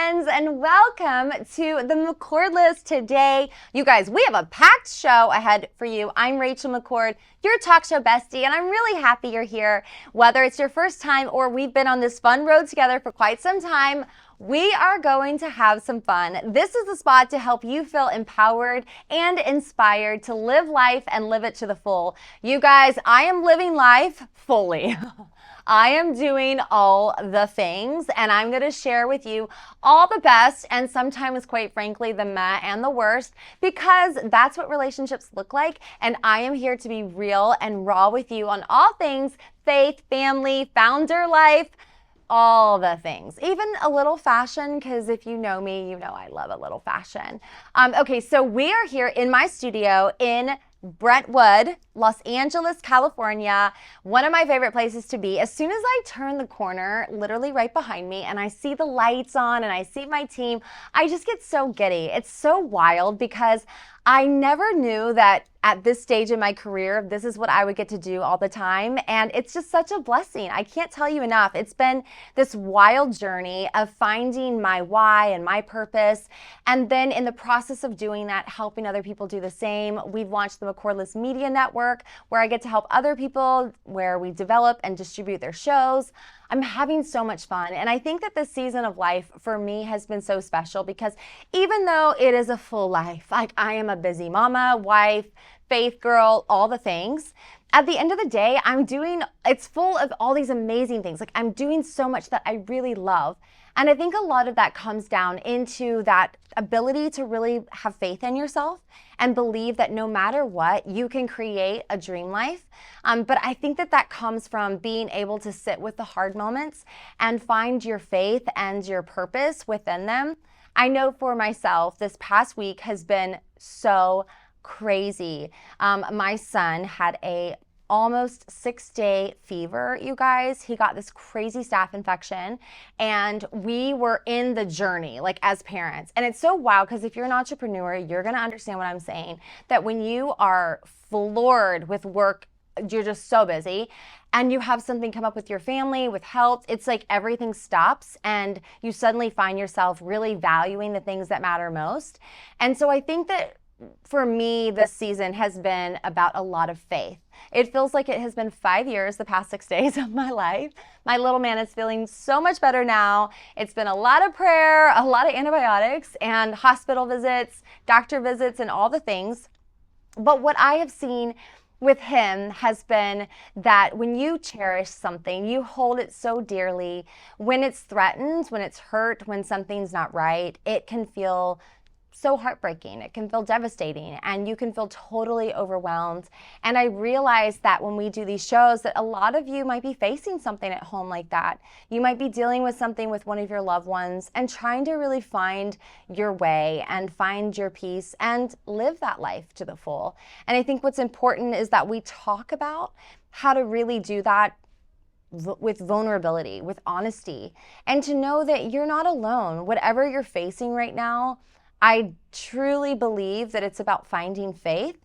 friends, and welcome to the McCord list today. You guys, we have a packed show ahead for you. I'm Rachel McCord, your talk show bestie, and I'm really happy you're here. Whether it's your first time or we've been on this fun road together for quite some time, we are going to have some fun. This is the spot to help you feel empowered and inspired to live life and live it to the full. You guys, I am living life fully. I am doing all the things, and I'm going to share with you all the best and sometimes, quite frankly, the meh and the worst, because that's what relationships look like. And I am here to be real and raw with you on all things faith, family, founder life, all the things, even a little fashion, because if you know me, you know I love a little fashion. Okay, so we are here in my studio in Brentwood, Los Angeles, California, one of my favorite places to be. As soon as I turn the corner, literally right behind me, and I see the lights on and I see my team, I just get so giddy. It's so wild because I never knew that at this stage in my career, this is what I would get to do all the time. And it's just such a blessing. I can't tell you enough. It's been this wild journey of finding my why and my purpose. And then in the process of doing that, helping other people do the same. We've launched the McCord List Media Network, where I get to help other people, where we develop and distribute their shows. I'm having so much fun. And I think that this season of life for me has been so special because even though it is a full life, like I am a busy mama, wife, faith girl, all the things, at the end of the day, it's full of all these amazing things. Like I'm doing so much that I really love. And I think a lot of that comes down into that ability to really have faith in yourself and believe that no matter what, you can create a dream life. But I think that comes from being able to sit with the hard moments and find your faith and your purpose within them. I know for myself, this past week has been so crazy. My son had a almost 6-day fever, you guys. He got this crazy staph infection, and we were in the journey, like as parents. And it's so wild because if you're an entrepreneur, you're gonna understand what I'm saying, that when you are floored with work, you're just so busy, and you have something come up with your family, with health, it's like everything stops and you suddenly find yourself really valuing the things that matter most. And so I think that for me, this season has been about a lot of faith. It feels like it has been 5 years, the past 6 days of my life. My little man is feeling so much better now. It's been a lot of prayer, a lot of antibiotics, and hospital visits, doctor visits, and all the things. But what I have seen with him has been that when you cherish something, you hold it so dearly. When it's threatened, when it's hurt, when something's not right, it can feel so heartbreaking. It can feel devastating, and you can feel totally overwhelmed. And I realize that when we do these shows that a lot of you might be facing something at home like that. You might be dealing with something with one of your loved ones and trying to really find your way and find your peace and live that life to the full. And I think what's important is that we talk about how to really do that with vulnerability, with honesty, and to know that you're not alone. Whatever you're facing right now, I truly believe that it's about finding faith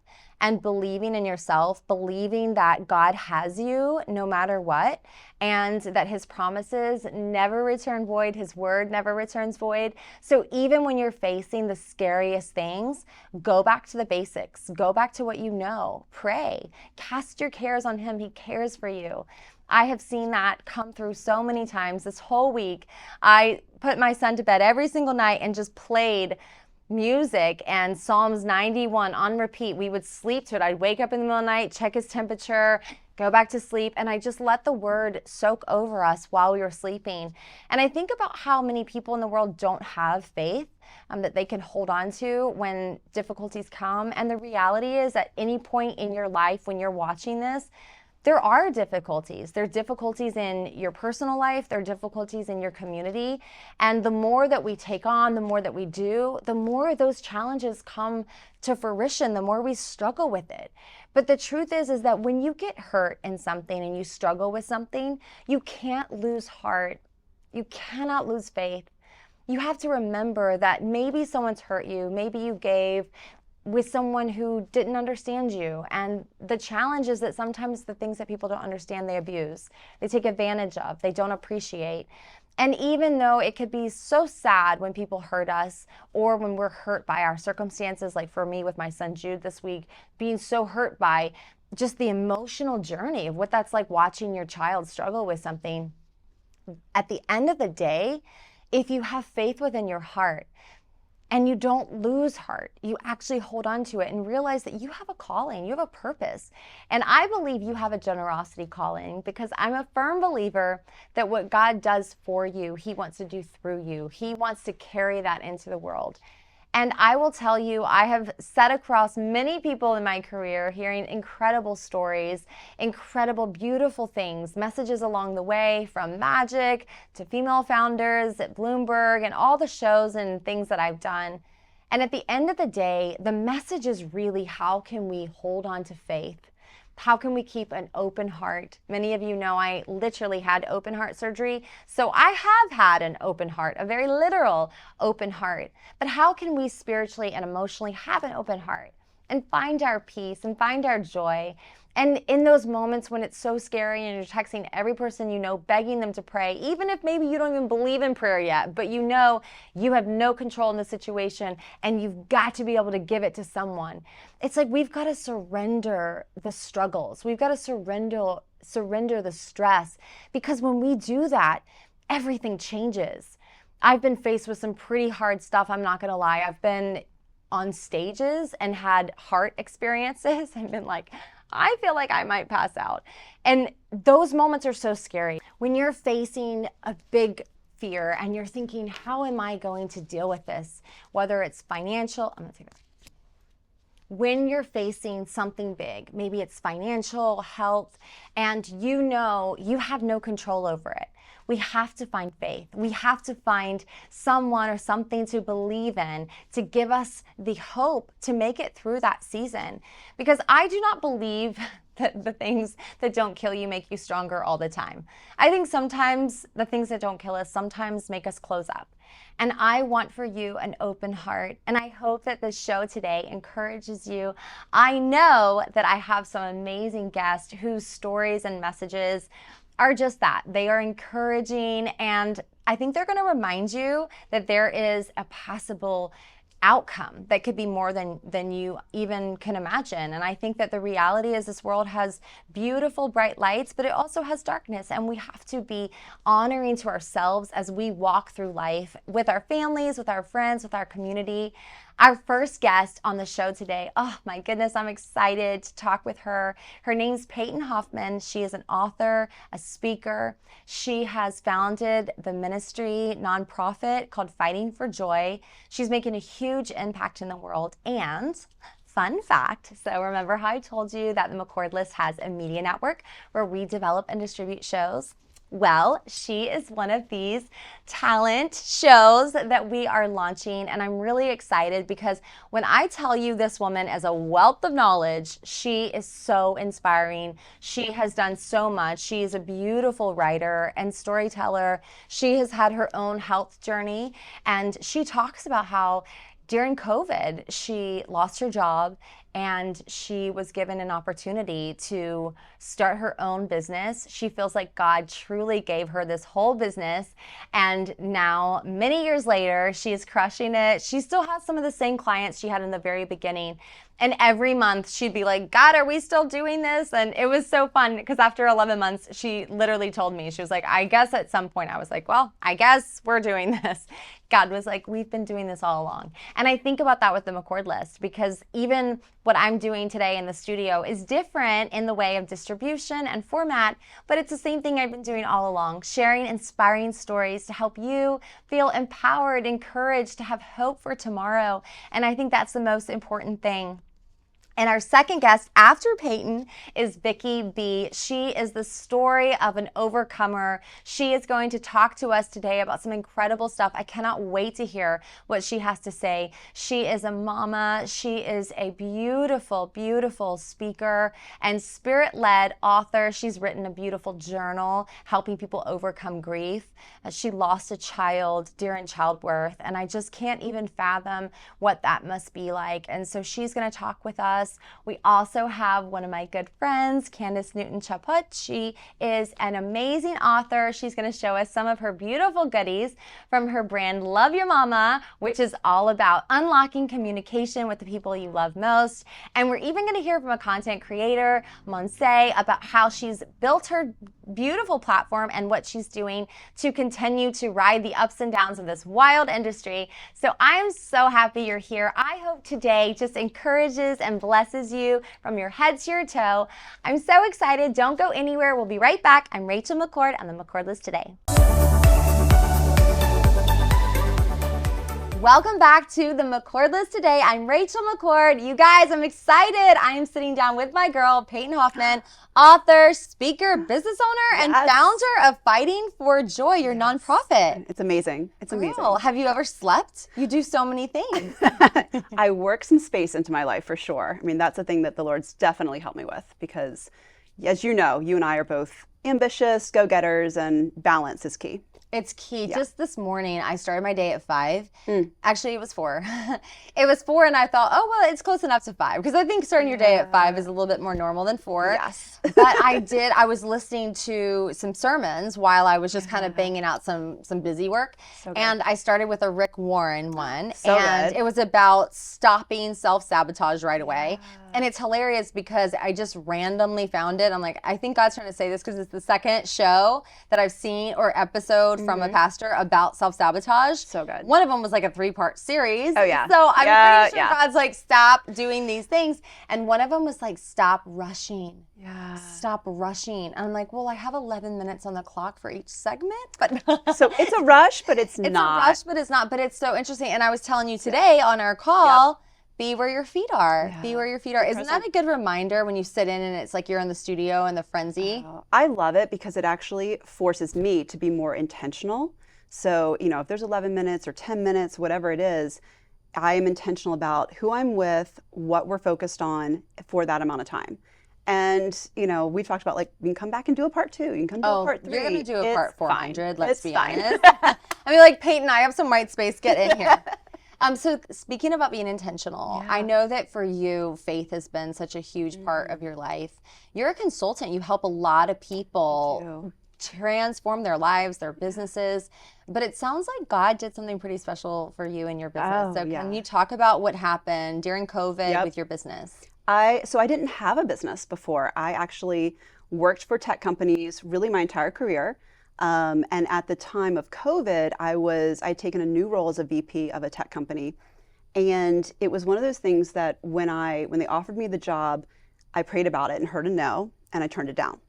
and believing in yourself, believing that God has you no matter what, and that his promises never return void, his word never returns void. So even when you're facing the scariest things, go back to the basics, go back to what you know, pray, cast your cares on him, he cares for you. I have seen that come through so many times. This whole week, I put my son to bed every single night and just played music and Psalms 91 on repeat. We would sleep to it. I'd wake up in the middle of the night, check his temperature, go back to sleep, and I just let the word soak over us while we were sleeping. And I think about how many people in the world don't have faith that they can hold on to when difficulties come. And the reality is, at any point in your life when you're watching this, there are difficulties. There are difficulties in your personal life. There are difficulties in your community. And the more that we take on, the more that we do, the more those challenges come to fruition, the more we struggle with it. But the truth is that when you get hurt in something and you struggle with something, you can't lose heart. You cannot lose faith. You have to remember that maybe someone's hurt you. Maybe you gave with someone who didn't understand you. And the challenge is that sometimes the things that people don't understand, they abuse, they take advantage of, they don't appreciate. And even though it could be so sad when people hurt us or when we're hurt by our circumstances, like for me with my son Jude this week, being so hurt by just the emotional journey of what that's like watching your child struggle with something, at the end of the day, if you have faith within your heart and you don't lose heart, you actually hold on to it and realize that you have a calling, you have a purpose. And I believe you have a generosity calling because I'm a firm believer that what God does for you, He wants to do through you. He wants to carry that into the world. And I will tell you, I have sat across many people in my career hearing incredible stories, incredible, beautiful things, messages along the way from Magic to female founders at Bloomberg and all the shows and things that I've done. And at the end of the day, the message is really, how can we hold on to faith? How can we keep an open heart? Many of you know I literally had open heart surgery, so I have had an open heart, a very literal open heart. But how can we spiritually and emotionally have an open heart and find our peace and find our joy? And in those moments when it's so scary and you're texting every person you know, begging them to pray, even if maybe you don't even believe in prayer yet, but you know you have no control in the situation and you've got to be able to give it to someone. It's like we've got to surrender the struggles. We've got to surrender the stress, because when we do that, everything changes. I've been faced with some pretty hard stuff, I'm not going to lie. I've been on stages and had heart experiences and been like, I feel like I might pass out. And those moments are so scary. When you're facing a big fear and you're thinking, how am I going to deal with this? Whether it's financial, I'm gonna take that. When you're facing something big, maybe it's financial, health, and you know you have no control over it, we have to find faith. We have to find someone or something to believe in to give us the hope to make it through that season. Because I do not believe that the things that don't kill you make you stronger all the time. I think sometimes the things that don't kill us sometimes make us close up. And I want for you an open heart. And I hope that this show today encourages you. I know that I have some amazing guests whose stories and messages are just that. They are encouraging, and I think they're going to remind you that there is a possible outcome that could be more than you even can imagine. And I think that the reality is this world has beautiful, bright lights, but it also has darkness, and we have to be honoring to ourselves as we walk through life with our families, with our friends, with our community. Our first guest on the show today, oh my goodness, I'm excited to talk with her. Her name's Peyton Hoffman. She is an author, a speaker. She has founded the ministry nonprofit called Fighting for Joy. She's making a huge impact in the world. And fun fact, so remember how I told you that the McCord List has a media network where we develop and distribute shows? Well, she is one of these talent shows that we are launching, and I'm really excited because when I tell you this woman is a wealth of knowledge, she is so inspiring. She has done so much. She is a beautiful writer and storyteller. She has had her own health journey, and she talks about how during COVID, she lost her job and she was given an opportunity to start her own business. She feels like God truly gave her this whole business. And now, many years later, she is crushing it. She still has some of the same clients she had in the very beginning. And every month she'd be like, God, are we still doing this? And it was so fun because after 11 months, she literally told me, she was like, I guess at some point I was like, well, I guess we're doing this. God was like, we've been doing this all along. And I think about that with the McCord List, because even what I'm doing today in the studio is different in the way of distribution and format, but it's the same thing I've been doing all along, sharing inspiring stories to help you feel empowered, encouraged, to have hope for tomorrow. And I think that's the most important thing. And our second guest after Peyton is Vicki B. She is the story of an overcomer. She is going to talk to us today about some incredible stuff. I cannot wait to hear what she has to say. She is a mama. She is a beautiful, beautiful speaker and spirit-led author. She's written a beautiful journal helping people overcome grief. She lost a child during childbirth, and I just can't even fathom what that must be like. And so she's going to talk with us us. We also have one of my good friends, Candace Newton-Chaput. She is an amazing author. She's going to show us some of her beautiful goodies from her brand Love Your Mama, which is all about unlocking communication with the people you love most. And we're even going to hear from a content creator, Monse, about how she's built her beautiful platform and what she's doing to continue to ride the ups and downs of this wild industry. So I am so happy you're here. I hope today just encourages and blesses you from your head to your toe. I'm so excited. Don't go anywhere. We'll be right back. I'm Rachel McCord on the McCord List today. Welcome back to the McCord List today. I'm Rachel McCord. You guys, I'm excited. I am sitting down with my girl, Peyton Hoffman, author, speaker, business owner, and founder of Fighting for Joy, your nonprofit. It's amazing. It's amazing. Girl, have you ever slept? You do so many things. I work some space into my life for sure. I mean, that's a thing that the Lord's definitely helped me with because, as you know, you and I are both ambitious, go-getters, and balance is key. It's key. Yeah. Just this morning, I started my day at 5. Actually, it was 4. It was 4, and I thought, oh, well, it's close enough to 5. Because I think starting your day at 5 is a little bit more normal than 4. Yes. But I was listening to some sermons while I was just kind of banging out some busy work. So and I started with a Rick Warren one. And it was about stopping self-sabotage right away. And it's hilarious because I just randomly found it. I'm like, I think God's trying to say this because it's the second show that I've seen or episode from a pastor about self-sabotage. So good. One of them was like a 3-part series. Oh, yeah. So I'm pretty sure God's like, stop doing these things. And one of them was like, stop rushing. Yeah. Stop rushing. And I'm like, well, I have 11 minutes on the clock for each segment. But so it's a rush, but it's not. It's a rush, but it's not. But it's so interesting. And I was telling you today on our call, be where your feet are. Yeah. Be where your feet are. Isn't that a good reminder when you sit in and it's like you're in the studio and the frenzy? I love it because it actually forces me to be more intentional. So, you know, if there's 11 minutes or 10 minutes, whatever it is, I am intentional about who I'm with, what we're focused on for that amount of time. And, you know, we've talked about like, you can come back and do a part 2. You can come do a part 3. You're going to do a part 400, let's be honest. I mean, like, Peyton, I have some white space. Get in here. So speaking about being intentional, I know that for you, faith has been such a huge part of your life. You're a consultant. You help a lot of people transform their lives, their businesses. But it sounds like God did something pretty special for you in your business. Can you talk about what happened during COVID with your business? So I didn't have a business before. I actually worked for tech companies really my entire career. And at the time of COVID, I'd taken a new role as a VP of a tech company. And it was one of those things that when they offered me the job, I prayed about it and heard a no, and I turned it down.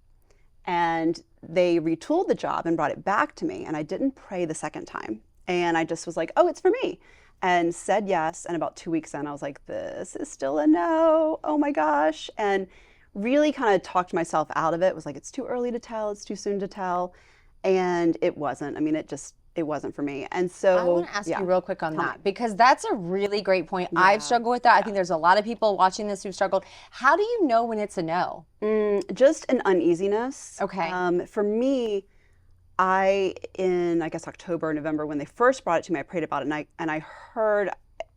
And they retooled the job and brought it back to me, and I didn't pray the second time. And I just was like, oh, it's for me. And said yes. And about 2 weeks in, I was like, this is still a no. Oh my gosh. And really kind of talked myself out of it. It was like, it's too early to tell. It's too soon to tell. And it wasn't. I mean, it wasn't for me. And so I want to ask you real quick on that, because that's a really great point. I've struggled with that. I think there's a lot of people watching this who've struggled. How do you know when it's a no? Just an uneasiness. Okay. For me, I guess October, November, when they first brought it to me, I prayed about it, and I heard,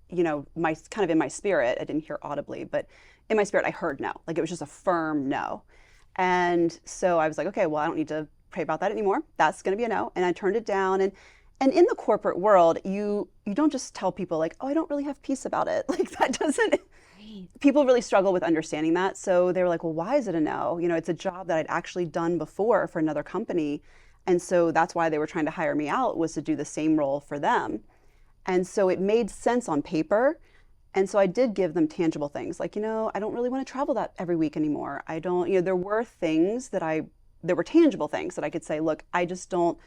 you know, my kind of in my spirit, I didn't hear audibly, but in my spirit, I heard no. Like it was just a firm no. And so I was like, okay, well, I don't need to pray about that anymore. That's going to be a no. And I turned it down. And in the corporate world, you don't just tell people like, oh, I don't really have peace about it. Like that doesn't, people really struggle with understanding that. So they were like, well, why is it a no? You know, it's a job that I'd actually done before for another company. And so that's why they were trying to hire me out, was to do the same role for them. And so it made sense on paper. And so I did give them tangible things like, you know, I don't really want to travel that every week anymore. I don't, you know, there were things there were tangible things that I could say, look, I just don't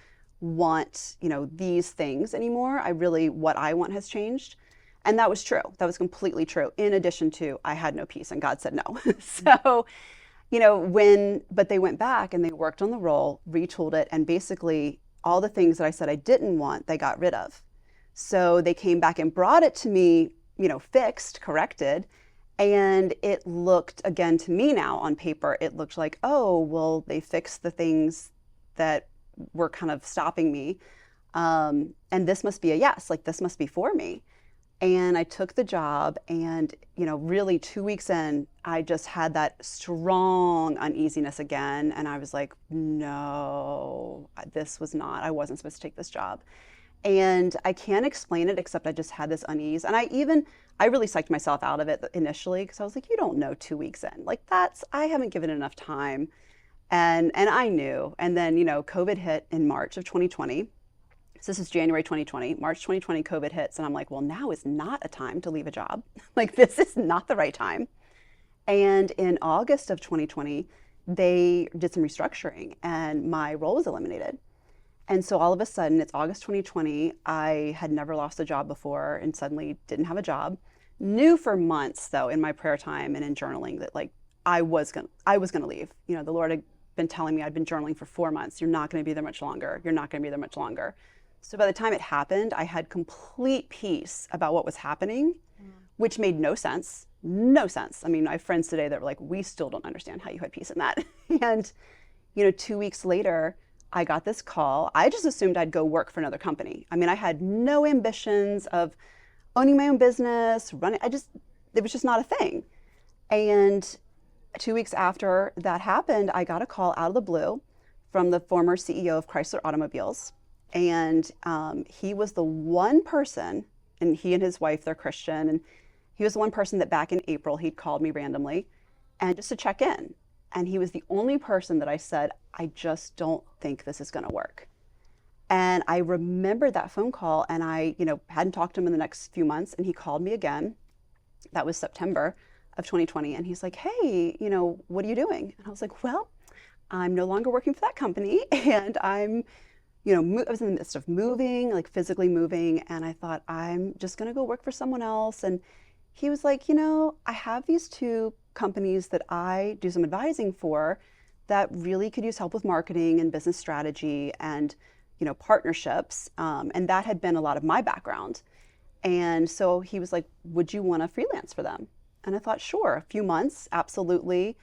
want, you know, these things anymore. What I want has changed. And that was true. That was completely true. In addition to, I had no peace and God said no. So, you know, but they went back and they worked on the role, retooled it, and basically all the things that I said I didn't want, they got rid of. So they came back and brought it to me, you know, fixed, corrected. And it looked, again, to me now on paper, it looked like, oh, well, they fixed the things that were kind of stopping me. And this must be a yes, like this must be for me. And I took the job, and, really 2 weeks in, I just had that strong uneasiness again. And I was like, no, I wasn't supposed to take this job. And I can't explain it, except I just had this unease. And I really psyched myself out of it initially, because I was like, you don't know 2 weeks in. Like, I haven't given it enough time. And I knew. And then, COVID hit in March of 2020. So this is January 2020, March 2020, COVID hits. And I'm like, well, now is not a time to leave a job. Like, this is not the right time. And in August of 2020, they did some restructuring and my role was eliminated. And so all of a sudden, it's August 2020. I had never lost a job before and suddenly didn't have a job. Knew for months, though, in my prayer time and in journaling that, like, I was gonna leave. The Lord had been telling me, I'd been journaling for 4 months. You're not going to be there much longer. You're not going to be there much longer. So by the time it happened, I had complete peace about what was happening, which made no sense. No sense. I mean, I have friends today that were like, we still don't understand how you had peace in that. And, 2 weeks later, I got this call. I just assumed I'd go work for another company. I mean, I had no ambitions of owning my own business, it was just not a thing. And 2 weeks after that happened, I got a call out of the blue from the former CEO of Chrysler Automobiles. And he was the one person, and he and his wife, they're Christian, and he was the one person that back in April, he'd called me randomly and just to check in. And he was the only person that I said, I just don't think this is going to work. And I remembered that phone call, and I, hadn't talked to him in the next few months, and he called me again. That was September of 2020. And he's like, hey, what are you doing? And I was like, well, I'm no longer working for that company, and I'm, I was in the midst of moving, like physically moving, and I thought, I'm just going to go work for someone else. And he was like, I have these 2 companies that I do some advising for that really could use help with marketing and business strategy and, partnerships. And that had been a lot of my background. And so he was like, would you want to freelance for them? And I thought, sure, a few months, absolutely.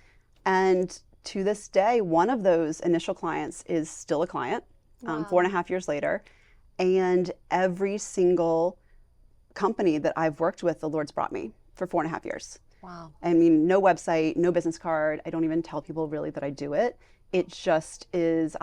And to this day, one of those initial clients is still a client, Wow. 4.5 years later. And every single company that I've worked with, the Lord's brought me for 4.5 years. Wow. I mean, no website, no business card. I don't even tell people really that I do it. It just is,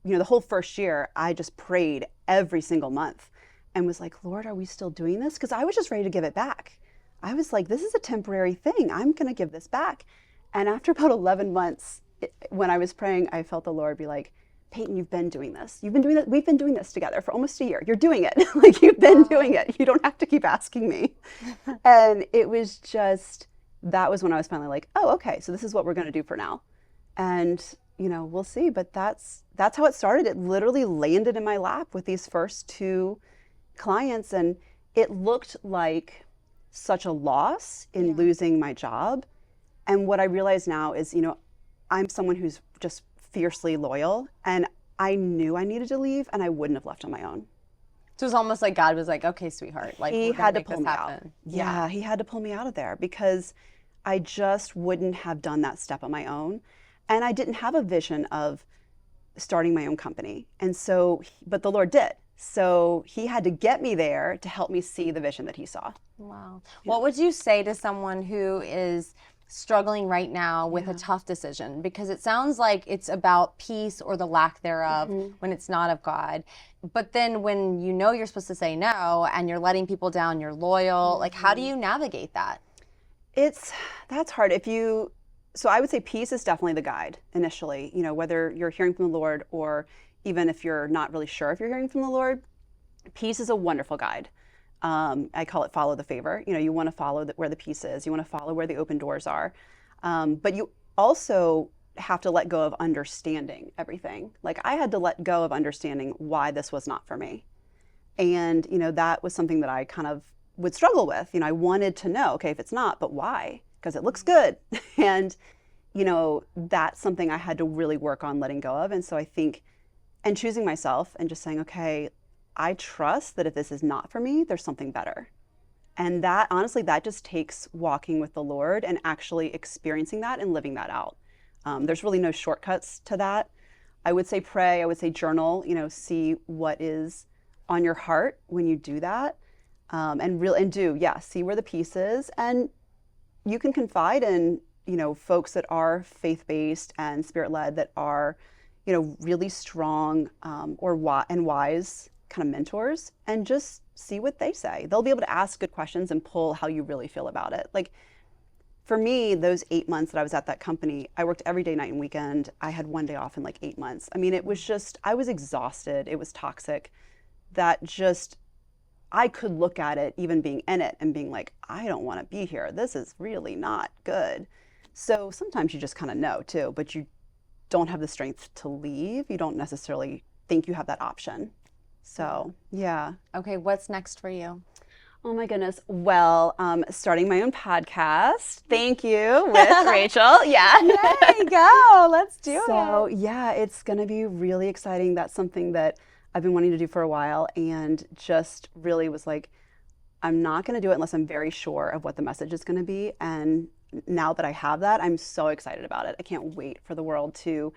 the whole first year, I just prayed every single month and was like, Lord, are we still doing this? Because I was just ready to give it back. I was like, this is a temporary thing. I'm going to give this back. And after about 11 months, when I was praying, I felt the Lord be like, Peyton, you've been doing this. You've been doing that. We've been doing this together for almost a year. You're doing it. Like, you've been doing it. You don't have to keep asking me. And it was just, that was when I was finally like, oh, okay, so this is what we're going to do for now. And, we'll see. But that's how it started. It literally landed in my lap with these first 2 clients. And it looked like such a loss in losing my job. And what I realize now is, I'm someone who's just fiercely loyal, and I knew I needed to leave, and I wouldn't have left on my own. So it was almost like God was like, okay, sweetheart, like He we're gonna had to make pull this me happen. out. Yeah, he had to pull me out of there because I just wouldn't have done that step on my own. And I didn't have a vision of starting my own company. And so, but the Lord did. So he had to get me there to help me see the vision that he saw. Wow. What would you say to someone who is struggling right now with a tough decision? Because it sounds like it's about peace or the lack thereof when it's not of God. But then when you're supposed to say no and you're letting people down, you're loyal, like how do you navigate that? That's hard. So I would say peace is definitely the guide initially, whether you're hearing from the Lord or even if you're not really sure if you're hearing from the Lord, peace is a wonderful guide. I call it follow the favor. You want to follow where the peace is. You want to follow where the open doors are. But you also have to let go of understanding everything. Like I had to let go of understanding why this was not for me. And, that was something that I kind of would struggle with. I wanted to know, okay, if it's not, but why? Because it looks good. And, that's something I had to really work on letting go of. And so I think, and choosing myself and just saying, okay, I trust that if this is not for me, there's something better. And that, honestly, that just takes walking with the Lord and actually experiencing that and living that out. There's really no shortcuts to that. I would say pray, I would say journal, see what is on your heart when you do that. see where the piece is, and you can confide in, folks that are faith-based and spirit-led that are, really strong and wise kind of mentors, and just see what they say. They'll be able to ask good questions and pull how you really feel about it. Like for me, those 8 months that I was at that company, I worked every day, night, and weekend. I had one day off in like 8 months. I mean, it was just, I was exhausted. It was toxic. I could look at it, even being in it, and being like, I don't want to be here. This is really not good. So sometimes you just kind of know too, but you don't have the strength to leave. You don't necessarily think you have that option. So, yeah. Okay, what's next for you? Oh my goodness. Well, starting my own podcast. Thank you, with Rachel. Yeah. Yay, go. Let's do it. So, yeah, it's going to be really exciting. That's something that I've been wanting to do for a while, and just really was like, I'm not going to do it unless I'm very sure of what the message is going to be. And now that I have that, I'm so excited about it. I can't wait for the world to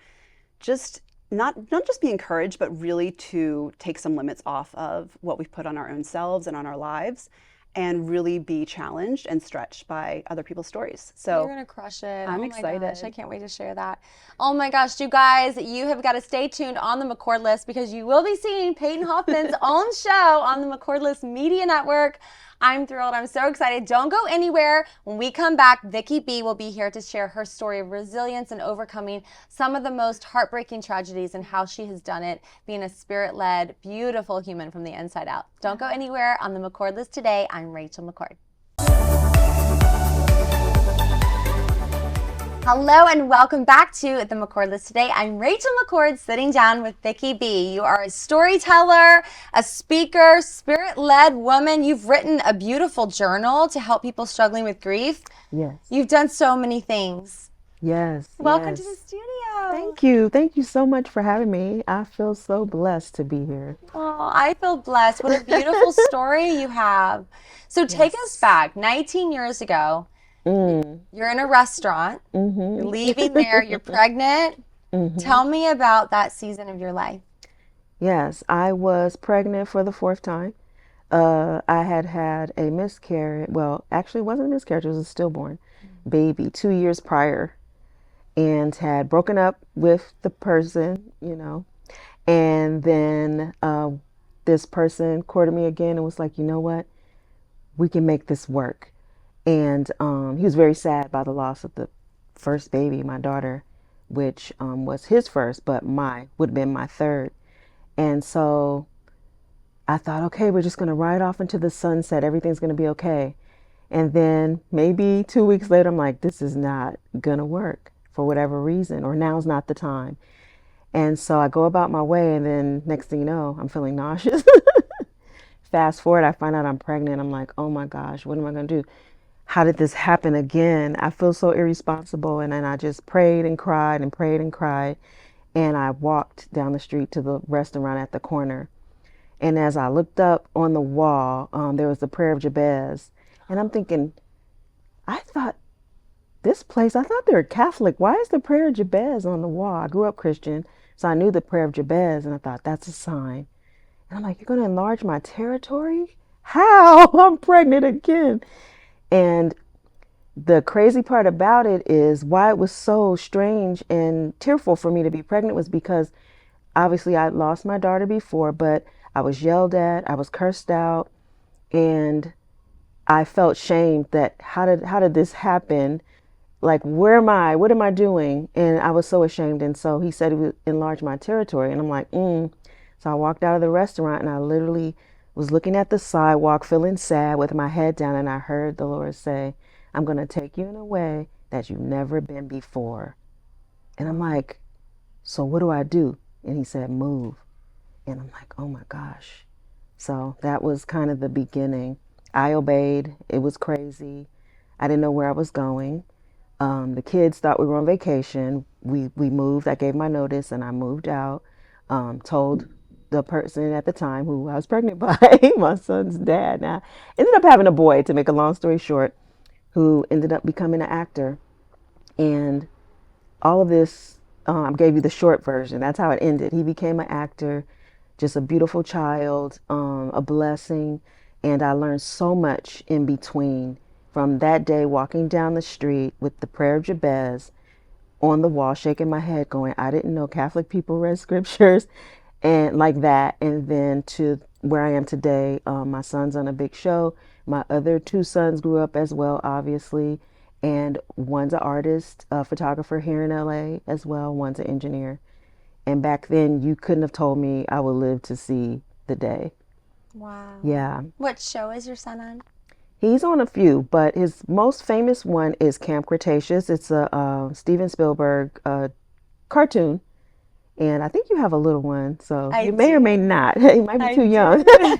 just not just be encouraged, but really to take some limits off of what we've put on our own selves and on our lives, and really be challenged and stretched by other people's stories. So you're gonna crush it. I'm oh excited. My gosh, I can't wait to share that. Oh my gosh, you guys, you have got to stay tuned on the McCord List, because you will be seeing Peyton Hoffman's own show on the McCord List Media Network. I'm thrilled. I'm so excited. Don't go anywhere. When we come back, Vicki B will be here to share her story of resilience and overcoming some of the most heartbreaking tragedies, and how she has done it, being a spirit-led, beautiful human from the inside out. Don't go anywhere on the McCord List today. I'm Rachel McCord. Hello and welcome back to the McCord List today. I'm Rachel McCord, sitting down with Vicki B. You are a storyteller, a speaker, spirit-led woman. You've written a beautiful journal to help people struggling with grief. Yes. You've done so many things. Yes. Welcome yes. to the studio. Thank you. Thank you so much for having me. I feel so blessed to be here. Oh, I feel blessed. What a beautiful story you have. So take us back 19 years ago. You're in a restaurant, you're leaving there, you're pregnant. Tell me about that season of your life. Yes, I was pregnant for the 4th time. I had a miscarriage. Well, actually, it wasn't a miscarriage, it was a stillborn baby 2 years prior, and had broken up with the person, and then this person courted me again and was like, you know what, we can make this work. And he was very sad by the loss of the first baby, my daughter, which was his first, but would have been my 3rd. And so I thought, okay, we're just going to ride off into the sunset. Everything's going to be okay. And then maybe 2 weeks later, I'm like, this is not going to work for whatever reason, or now's not the time. And so I go about my way, and then next thing you know, I'm feeling nauseous. Fast forward, I find out I'm pregnant. I'm like, oh my gosh, what am I going to do? How did this happen again? I feel so irresponsible. And then I just prayed and cried and prayed and cried. And I walked down the street to the restaurant at the corner. And as I looked up on the wall, there was the prayer of Jabez. And I'm thinking, I thought they were Catholic. Why is the prayer of Jabez on the wall? I grew up Christian, so I knew the prayer of Jabez. And I thought, that's a sign. And I'm like, you're going to enlarge my territory? How? I'm pregnant again. And the crazy part about it is why it was so strange and tearful for me to be pregnant was because obviously I lost my daughter before, but I was yelled at, I was cursed out, and I felt shamed that how did this happen? Like, where am I? What am I doing? And I was so ashamed. And so he said he would enlarge my territory. And I'm like, So I walked out of the restaurant, and I literally was looking at the sidewalk, feeling sad with my head down, and I heard the Lord say, I'm going to take you in a way that you've never been before. And I'm like, so what do I do? And he said, move. And I'm like, oh my gosh. So that was kind of the beginning. I obeyed. It was crazy. I didn't know where I was going. The kids thought we were on vacation. We moved. I gave my notice and I moved out. Told the person at the time who I was pregnant by, my son's dad. Now, ended up having a boy, to make a long story short, who ended up becoming an actor. And all of this, I gave you the short version. That's how it ended. He became an actor, just a beautiful child, a blessing. And I learned so much in between, from that day walking down the street with the prayer of Jabez on the wall, shaking my head, going, I didn't know Catholic people read scriptures, and like that. And then to where I am today, my son's on a big show. My other two sons grew up as well, obviously. And one's an artist, a photographer here in LA as well. One's an engineer. And back then, you couldn't have told me I would live to see the day. Wow. Yeah. What show is your son on? He's on a few, but his most famous one is Camp Cretaceous. It's a Steven Spielberg cartoon. And I think you have a little one, so I you may or do. may not. He might be I too young. do.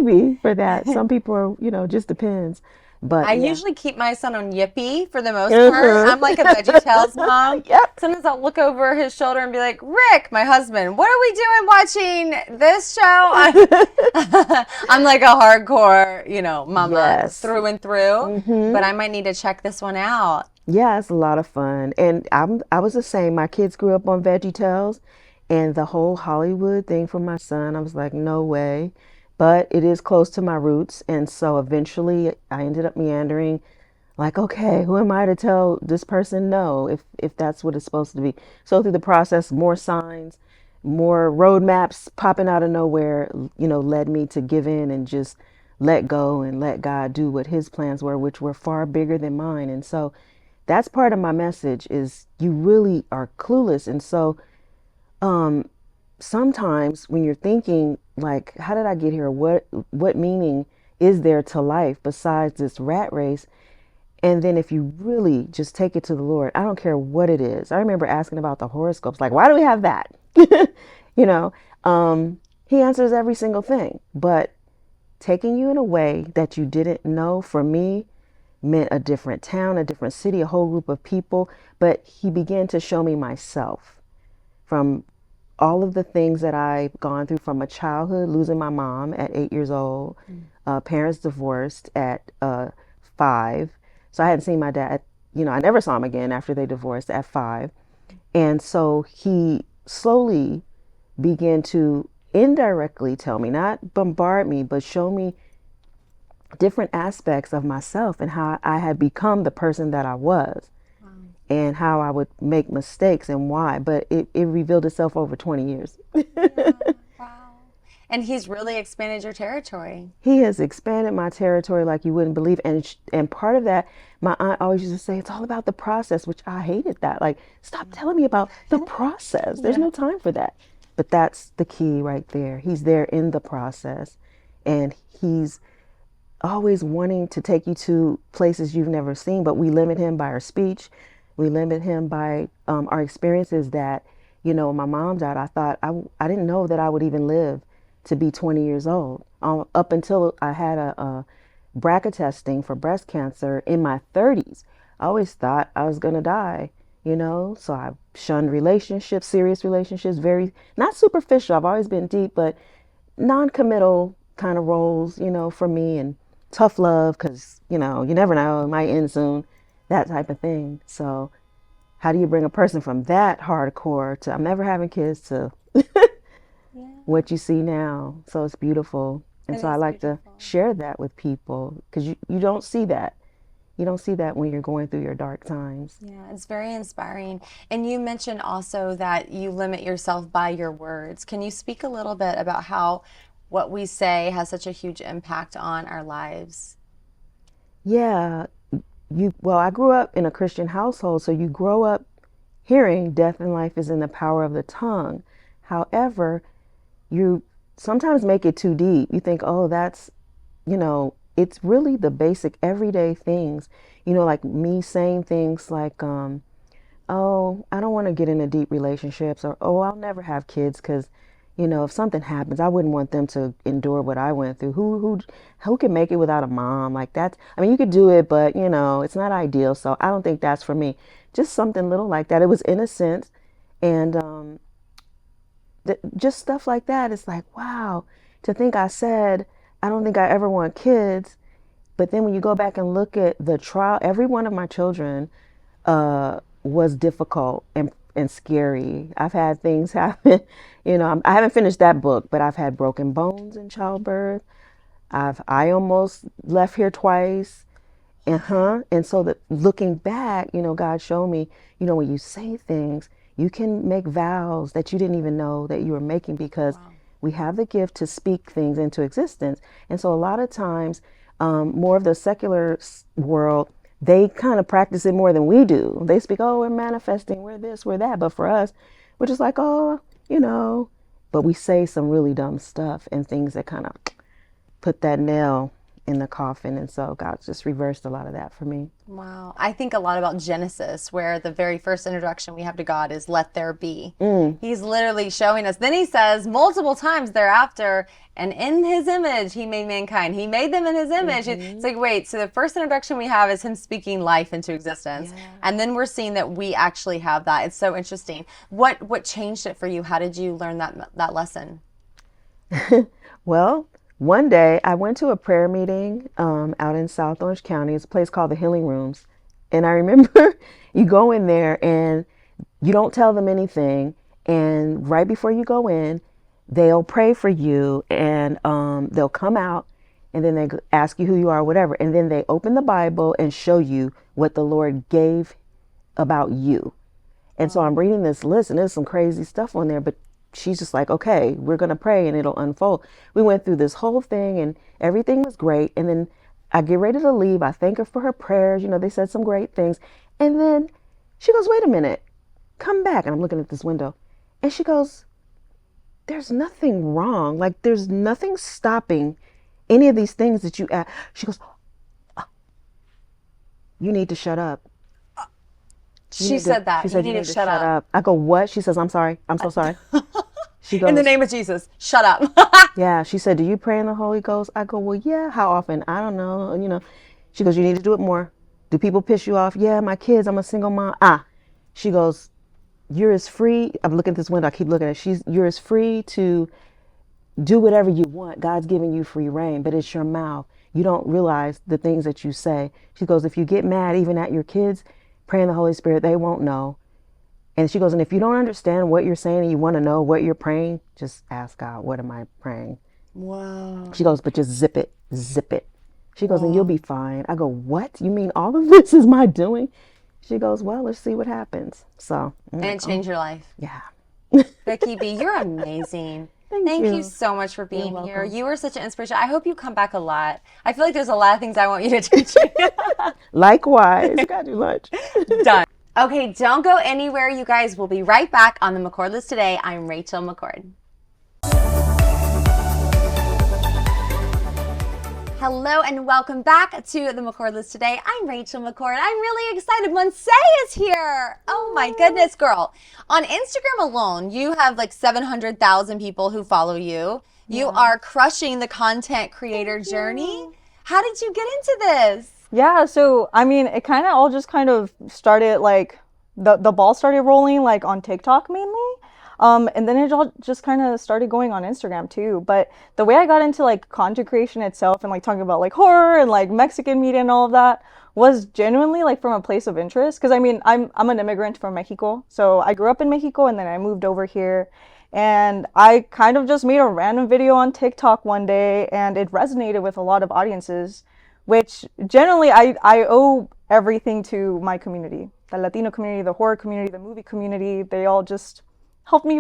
Maybe for that. Some people are, just depends. But I yeah. usually keep my son on Yippee for the most part. Uh-huh. I'm like a VeggieTales mom. Yep. Sometimes I'll look over his shoulder and be like, Rick, my husband, what are we doing watching this show? I'm like a hardcore, mama Yes. through and through. But I might need to check this one out. Yeah, it's a lot of fun. And I was the same. My kids grew up on VeggieTales, and the whole Hollywood thing for my son, I was like, no way. But it is close to my roots, and so eventually I ended up meandering, like, okay, who am I to tell this person no if that's what it's supposed to be? So through the process, more signs, more roadmaps popping out of nowhere, led me to give in and just let go and let God do what his plans were, which were far bigger than mine. And so that's part of my message, is you really are clueless. And so sometimes when you're thinking, like, how did I get here? What meaning is there to life besides this rat race? And then if you really just take it to the Lord, I don't care what it is. I remember asking about the horoscopes, like, why do we have that? you know, he answers every single thing, but taking you in a way that you didn't know, for me, meant a different town, a different city, a whole group of people. But he began to show me myself from all of the things that I've gone through, from a childhood, losing my mom at 8 years old, parents divorced at 5. So I hadn't seen my dad, I never saw him again after they divorced at 5. And so he slowly began to indirectly tell me, not bombard me, but show me different aspects of myself and how I had become the person that I was. And how I would make mistakes and why. But it revealed itself over 20 years. Wow. And he's really expanded your territory. He has expanded my territory like you wouldn't believe. And part of that, my aunt always used to say, it's all about the process, which I hated that. Like, stop telling me about the process. There's no time for that. But that's the key right there. He's there in the process. And he's always wanting to take you to places you've never seen. But we limit him by our speech. We limit him by our experiences that, when my mom died, I thought I didn't know that I would even live to be 20 years old. Up until I had a BRCA testing for breast cancer in my 30s, I always thought I was going to die, So I shunned relationships, serious relationships, very, not superficial. I've always been deep, but non-committal kind of roles, for me, and tough love because, you never know, it might end soon. That type of thing. So how do you bring a person from that hardcore to I'm never having kids to what you see now? So it's beautiful. And so I like to share that with people because you don't see that. You don't see that when you're going through your dark times. Yeah, it's very inspiring. And you mentioned also that you limit yourself by your words. Can you speak a little bit about how what we say has such a huge impact on our lives? Yeah. I grew up in a Christian household, so you grow up hearing death and life is in the power of the tongue. However, you sometimes make it too deep. You think, oh, that's, it's really the basic everyday things, like me saying things like, oh, I don't want to get into deep relationships, or, oh, I'll never have kids because, if something happens, I wouldn't want them to endure what I went through. Who can make it without a mom? Like that. I mean, you could do it, but it's not ideal. So I don't think that's for me. Just something little like that. It was innocent, and just stuff like that. It's like, wow, to think I said I don't think I ever want kids, but then when you go back and look at the trial, every one of my children was difficult and scary. I've had things happen, I haven't finished that book, but I've had broken bones in childbirth. I almost left here twice. And so that looking back, God showed me, when you say things, you can make vows that you didn't even know that you were making, because we have the gift to speak things into existence. And so a lot of times, more of the secular world, they kind of practice it more than we do. They speak, oh, we're manifesting, we're this, we're that. But for us, we're just like, oh, but we say some really dumb stuff and things that kind of put that nail in the coffin. And so God just reversed a lot of that for me. Wow. I think a lot about Genesis, where the very first introduction we have to God is let there be. He's literally showing us. Then he says multiple times thereafter, and in his image he made mankind. He made them in his image. It's like, wait, so the first introduction we have is him speaking life into existence. And then we're seeing that we actually have that. It's so interesting. What changed it for you? How did you learn that lesson? Well, one day I went to a prayer meeting out in South Orange County. It's a place called the Healing Rooms. And I remember you go in there and you don't tell them anything. And right before you go in, they'll pray for you, and they'll come out, and then they ask you who you are, whatever. And then they open the Bible and show you what the Lord gave about you. And so I'm reading this list, and there's some crazy stuff on there, but she's just like, okay, we're going to pray and it'll unfold. We went through this whole thing and everything was great. And then I get ready to leave. I thank her for her prayers. They said some great things. And then she goes, wait a minute, come back. And I'm looking at this window. And she goes, there's nothing wrong. Like, there's nothing stopping any of these things that you ask. She goes, you need to shut up. She said that. She said, you need to shut up. I go, what? She says, I'm sorry. I'm so sorry. She goes, in the name of Jesus, shut up. yeah. She said, do you pray in the Holy Ghost? I go, well, yeah. How often? I don't know. She goes, you need to do it more. Do people piss you off? Yeah, my kids. I'm a single mom. She goes, you're as free. I'm looking at this window. I keep looking at it. You're as free to do whatever you want. God's giving you free reign, but it's your mouth. You don't realize the things that you say. She goes, if you get mad even at your kids, pray in the Holy Spirit, they won't know. And she goes, and if you don't understand what you're saying and you want to know what you're praying, just ask God, what am I praying? Wow. She goes, but just zip it. She goes, and you'll be fine. I go, what? You mean all of this is my doing? She goes, well, let's see what happens. So. And it changed your life. Yeah. Becky B, you're amazing. Thank you so much for being here. You were such an inspiration. I hope you come back a lot. I feel like there's a lot of things I want you to teach me. Likewise. Got you lunch. Done. Okay, don't go anywhere, you guys. We'll be right back on the McCord List today. I'm Rachel McCord. Hello and welcome back to the McCord List today. I'm Rachel McCord. I'm really excited. Monse is here. Oh my goodness, girl. On Instagram alone, you have like 700,000 people who follow you. You are crushing the content creator journey. How did you get into this? Yeah, so I mean, it kind of all just kind of started like the ball started rolling like on TikTok mainly. And then it all just kind of started going on Instagram too. But the way I got into like content creation itself and like talking about like horror and like Mexican media and all of that was genuinely like from a place of interest. Because I mean, I'm an immigrant from Mexico. So I grew up in Mexico and then I moved over here. And I kind of just made a random video on TikTok one day and it resonated with a lot of audiences, which generally I owe everything to my community. The Latino community, the horror community, the movie community, they all just helped me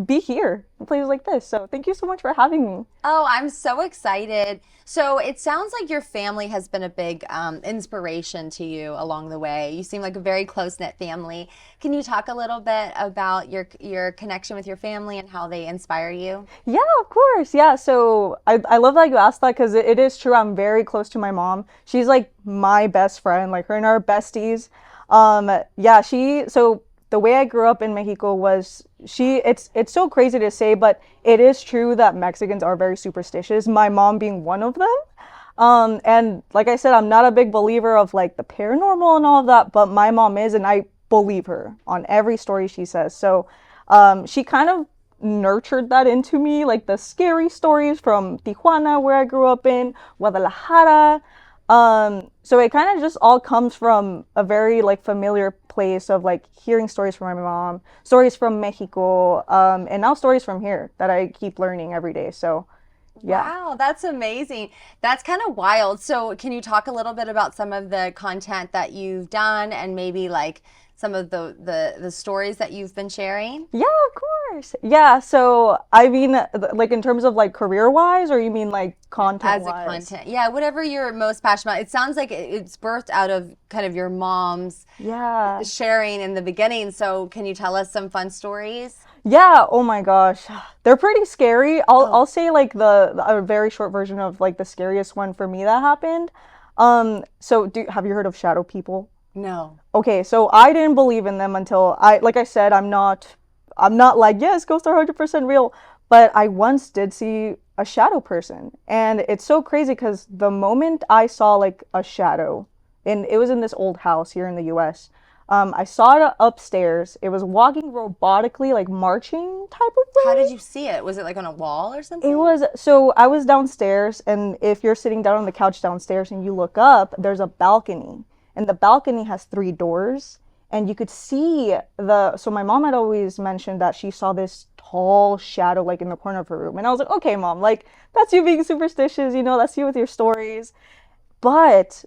be here in places like this. So thank you so much for having me. Oh, I'm so excited. So it sounds like your family has been a big inspiration to you along the way. You seem like a very close-knit family. Can you talk a little bit about your connection with your family and how they inspire you? Yeah, of course. Yeah, so I love that you asked that because it is true. I'm very close to my mom. She's like my best friend, like her and our besties. So the way I grew up in Mexico was it's so crazy to say, but it is true that Mexicans are very superstitious, my mom being one of them. And like I said, I'm not a big believer of like the paranormal and all of that, but my mom is, and I believe her on every story she says. So she kind of nurtured that into me, like the scary stories from Tijuana, where I grew up in, Guadalajara. So it kind of just all comes from a very like familiar place of like hearing stories from my mom, stories from Mexico, and now stories from here that I keep learning every day. So Yeah. Wow, that's amazing. That's kind of wild. So, can you talk a little bit about some of the content that you've done and maybe like some of the stories that you've been sharing? Yeah, of course. Yeah, so I mean, like in terms of like career wise, or you mean like content As a wise? content, yeah, whatever you're most passionate about. It sounds like it's birthed out of kind of your mom's Yeah. sharing in the beginning. So, can you tell us some fun stories? Yeah, oh my gosh. They're pretty scary. I'll Oh, I'll say like a very short version of like the scariest one for me that happened. So have you heard of shadow people? no. Okay, so I didn't believe in them until like I said, I'm not like, yes, ghosts are 100% real, but I once did see a shadow person. And it's so crazy because the moment I saw like a shadow, and it was in this old house here in the US. I saw it upstairs. It was walking robotically, like marching type of How way. did you see it? Was it like on a wall or It something? was so I was downstairs, and if you're sitting down on the couch downstairs and you look up, there's a balcony, and the balcony has three doors, and you could see the. So my mom had always mentioned that she saw this tall shadow like in the corner of her room, and I was like, okay, mom, like that's you being superstitious, that's you with your stories. But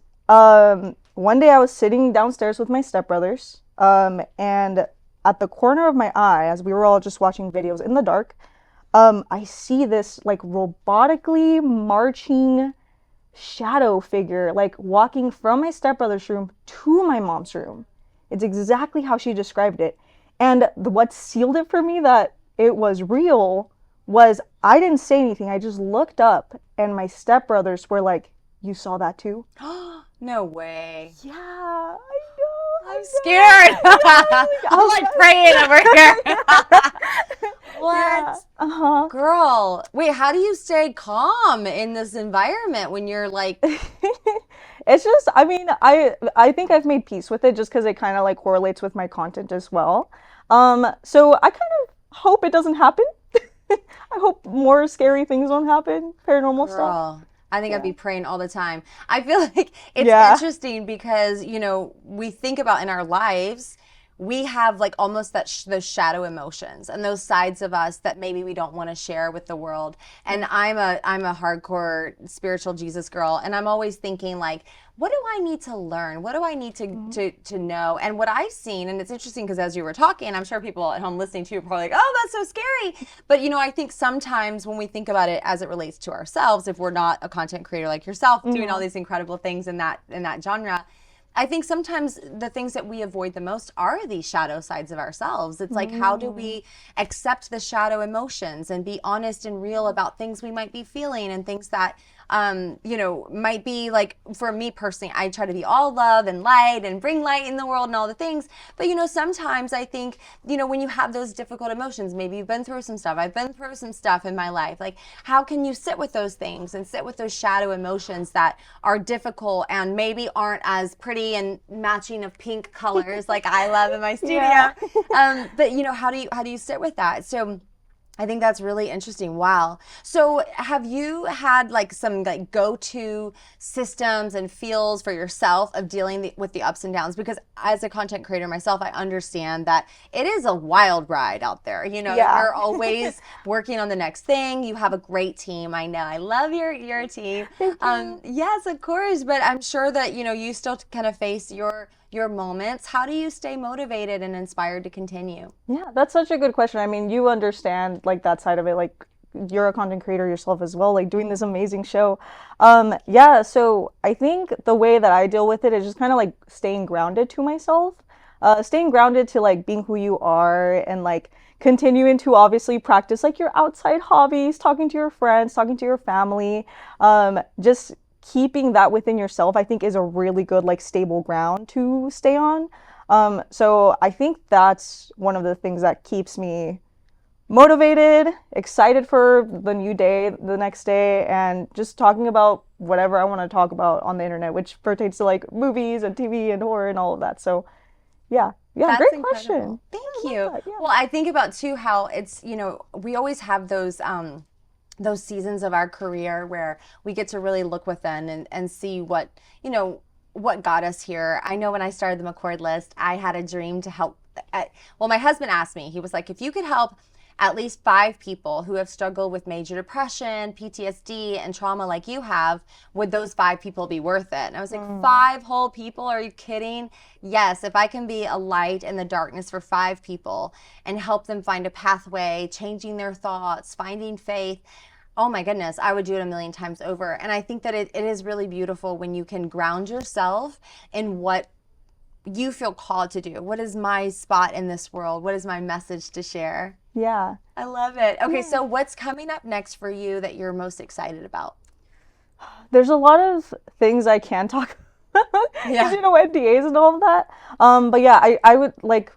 one day I was sitting downstairs with my stepbrothers, and at the corner of my eye, as we were all just watching videos in the dark, I see this like robotically marching shadow figure, like walking from my stepbrother's room to my mom's room. It's exactly how she described it. And what sealed it for me that it was real was I didn't say anything. I just looked up, and my stepbrothers were like, "You saw that too?" No way. Yeah, I know. I'm scared. I'm like praying over here. What? Yeah. Uh-huh. Girl, wait, how do you stay calm in this environment when you're like, It's just, I mean, I think I've made peace with it just because it kind of like correlates with my content as well. So I kind of hope it doesn't happen. I hope more scary things don't happen, paranormal stuff. girl, I think I'd Yeah. be praying all the time. I feel like it's Yeah. interesting because, we think about in our lives, we have like almost those shadow emotions and those sides of us that maybe we don't want to share with the world. And I'm a hardcore spiritual Jesus girl, and I'm always thinking like, what do I need to learn? What do I need to know? And what I've seen, and it's interesting because as you were talking, I'm sure people at home listening to you are probably like, oh, that's so scary. But I think sometimes when we think about it as it relates to ourselves, if we're not a content creator like yourself, doing all these incredible things in that genre, I think sometimes the things that we avoid the most are these shadow sides of ourselves. It's like, how do we accept the shadow emotions and be honest and real about things we might be feeling and things that, might be like, for me personally, I try to be all love and light and bring light in the world and all the things. But, sometimes I think, when you have those difficult emotions, maybe you've been through some stuff. I've been through some stuff in my life. Like, how can you sit with those things and sit with those shadow emotions that are difficult and maybe aren't as pretty and matching of pink colors like I love in my studio? Yeah. But how do you sit with that? So I think that's really interesting. Wow. So have you had like some like go-to systems and feels for yourself of dealing with the ups and downs? Because as a content creator myself, I understand that it is a wild ride out there. Yeah. You're always working on the next thing. You have a great team. I know. I love your team. Yes, of course. But I'm sure that, you still kind of face your moments. How do you stay motivated and inspired to continue? Yeah, that's such a good question. I mean, you understand like that side of it. Like you're a content creator yourself as well, like doing this amazing show. Yeah, so I think the way that I deal with it is just kind of like staying grounded to myself. Staying grounded to like being who you are and like continuing to obviously practice like your outside hobbies, talking to your friends, talking to your family. Just keeping that within yourself, I think, is a really good like stable ground to stay on. So I think that's one of the things that keeps me motivated, excited for the new day, the next day, and just talking about whatever I want to talk about on the internet, which pertains to like movies and TV and horror and all of that. So yeah, That's great incredible. question. Thank I love you. that, yeah. Well, I think about too how it's, we always have those seasons of our career where we get to really look within and see what got us here. I know when I started the McCord list, I had a dream to help. Well, my husband asked me, he was like, if you could help at least 5 people who have struggled with major depression, PTSD, and trauma like you have, would those 5 people be worth it? And I was like, 5 whole people? Are you kidding? Yes, if I can be a light in the darkness for 5 people and help them find a pathway, changing their thoughts, finding faith, oh my goodness, I would do it a million times over. And I think that it is really beautiful when you can ground yourself in what you feel called to do. What is my spot in this world? What is my message to share? Yeah. I love it. Okay, so what's coming up next for you that you're most excited about? There's a lot of things I can talk about, Yeah. you know, NDAs and all of that. But yeah, I would like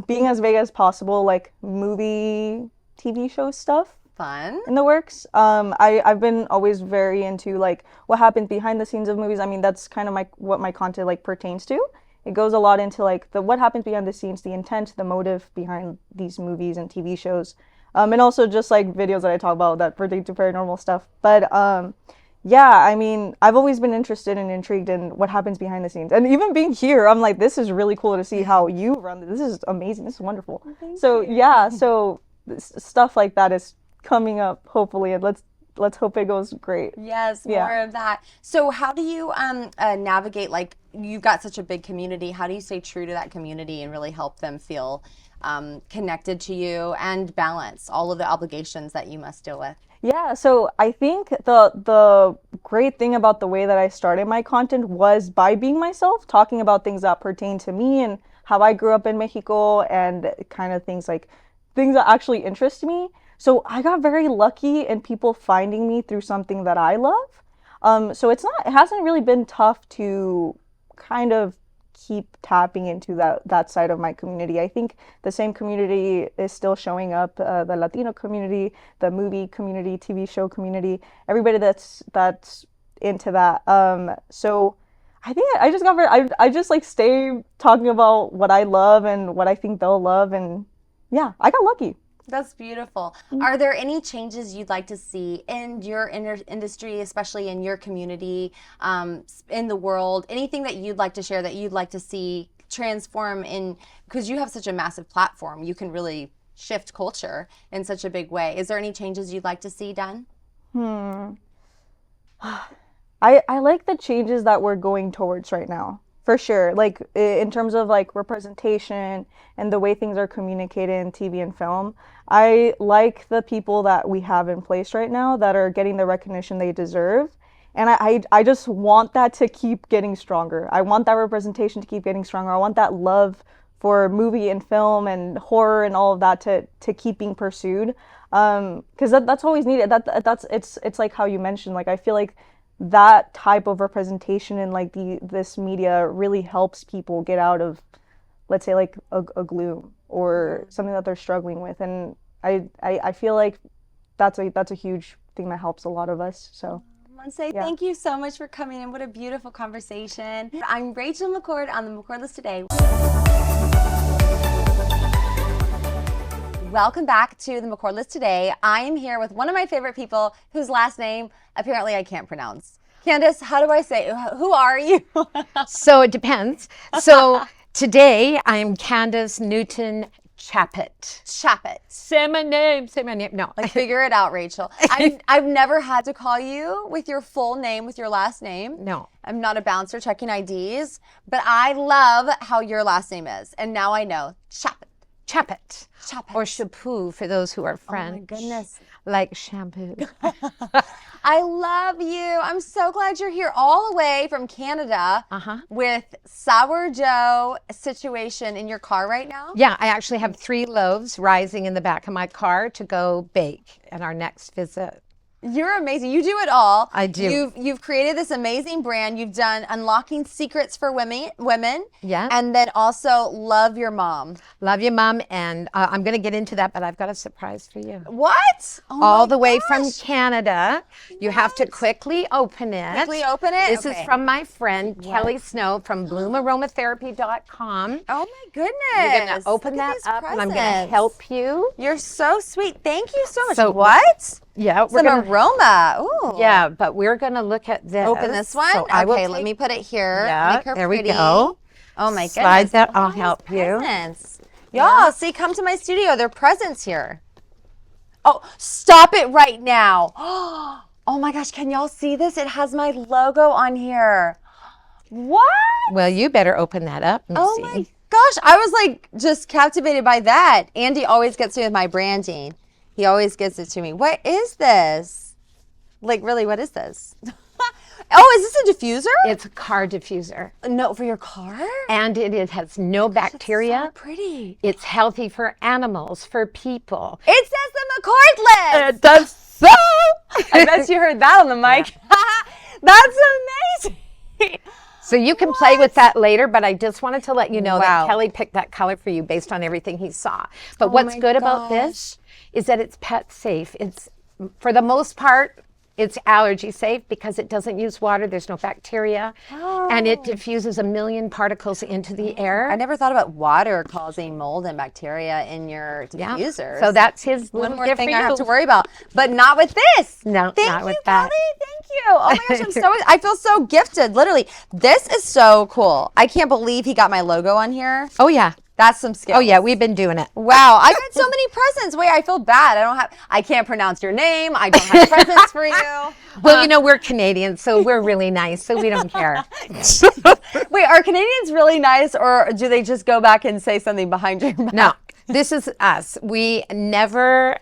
being as vague as possible, like movie, TV show stuff Fun. in the works. I've been always very into like what happens behind the scenes of movies. I mean, that's kind of what my content like pertains to. It goes a lot into like what happens behind the scenes, the intent, the motive behind these movies and TV shows, and also just like videos that I talk about that pertain to paranormal stuff. But yeah, I mean, I've always been interested and intrigued in what happens behind the scenes, and even being here, I'm like, this is really cool to see how you run this. This is amazing. This is wonderful. So yeah, so stuff like that is coming up hopefully, and let's hope it goes great. Yes, Yeah. more of that. So how do you navigate, like you've got such a big community, how do you stay true to that community and really help them feel connected to you and balance all of the obligations that you must deal with? Yeah, so I think the great thing about the way that I started my content was by being myself, talking about things that pertain to me and how I grew up in Mexico and kind of things that actually interest me. So I got very lucky in people finding me through something that I love. So it hasn't really been tough to kind of keep tapping into that side of my community. I think the same community is still showing up, the Latino community, the movie community, TV show community, everybody that's into that. So I think I just I just like stay talking about what I love and what I think they'll love, and yeah, I got lucky. That's beautiful. Are there any changes you'd like to see in your industry, especially in your community, in the world? Anything that you'd like to share that you'd like to see transform in, because you have such a massive platform, you can really shift culture in such a big way. Is there any changes you'd like to see done? I like the changes that we're going towards right now. For sure, like in terms of like representation and the way things are communicated in TV and film, I like the people that we have in place right now that are getting the recognition they deserve. And I just want that to keep getting stronger. I want that representation to keep getting stronger. I want that love for movie and film and horror and all of that to keep being pursued. Because that's always needed. It's like how you mentioned, like I feel like that type of representation in like this media really helps people get out of, let's say, like a gloom or something that they're struggling with, and I feel like that's a huge thing that helps a lot of us. So I want to say thank you so much for coming in. What a beautiful conversation. I'm Rachel McCord on the McCord List today. Welcome back to the McCord List today. I am here with one of my favorite people whose last name apparently I can't pronounce. Candace, how do I say it? Who are you? So it depends. So today I'm Candace Newton Chaput. Chaput. Say my name. No. Like, figure it out, Rachel. I've never had to call you with your full name, with your last name. No. I'm not a bouncer checking IDs, but I love how your last name is. And now I know. Chaput. Chaput. Chaput. Or chapeau for those who are French. Oh my goodness. Like shampoo. I love you. I'm so glad you're here all the way from Canada with sourdough situation in your car right now. Yeah, I actually have 3 loaves rising in the back of my car to go bake at our next visit. You're amazing. You do it all. I do. You've created this amazing brand. You've done Unlocking Secrets for Women. Yeah. And then also Love Your Mom. Love you, Mom. And I'm going to get into that, but I've got a surprise for you. What? Oh All my the way from gosh. Canada. You have to quickly open it. Quickly open it? This Okay. is from my friend Kelly Snow from bloomaromatherapy.com. Oh my goodness. You're going to open Look at that these up and I'm going to presents. help you. You're so sweet. Thank you so much. So- what? Yeah, Some aroma. Ooh. Yeah, but we're going to look at this. Open this one? So I will okay, let take- me put it here. Yeah, Make her there pretty. we go. Oh my goodness. Slide that, Look at all I'll these help you. presents. Y'all, see, come to my studio. There are presents here. Oh, stop it right now. Oh my gosh, can y'all see this? It has my logo on here. What? Well, you better open that up and Oh see. my gosh, I was like just captivated by that. Andy always gets me with my branding. He always gives it to me. What is this? Like, really, what is this? Oh, is this a diffuser? It's a car diffuser. No, for your car? And it has no bacteria. So pretty. It's healthy for animals, for people. It says the McCord list. It does so. I bet you heard that on the mic. That's amazing. So you can play with that later, but I just wanted to let you know Wow. that Kelly picked that color for you based on everything he saw. But Oh what's my good about this is that it's pet safe. It's, for the most part, it's allergy safe because it doesn't use water. There's no bacteria. And it diffuses 1 million particles into the air. I never thought about water causing mold and bacteria in your Yeah. diffusers. So that's his one little more gift thing for I have you. to worry about, but not with this. No, Thank not you, with that. Kelly. Thank you. Oh my gosh, I feel so gifted. Literally, this is so cool. I can't believe he got my logo on here. Oh, yeah. That's some skill. Oh, yeah. We've been doing it. Wow, I got so many presents. Wait, I feel bad. I can't pronounce your name. I don't have presents for you. Well, you know, we're Canadians, so we're really nice, so we don't care. Wait, are Canadians really nice, or do they just go back and say something behind your back? No, this is us. We never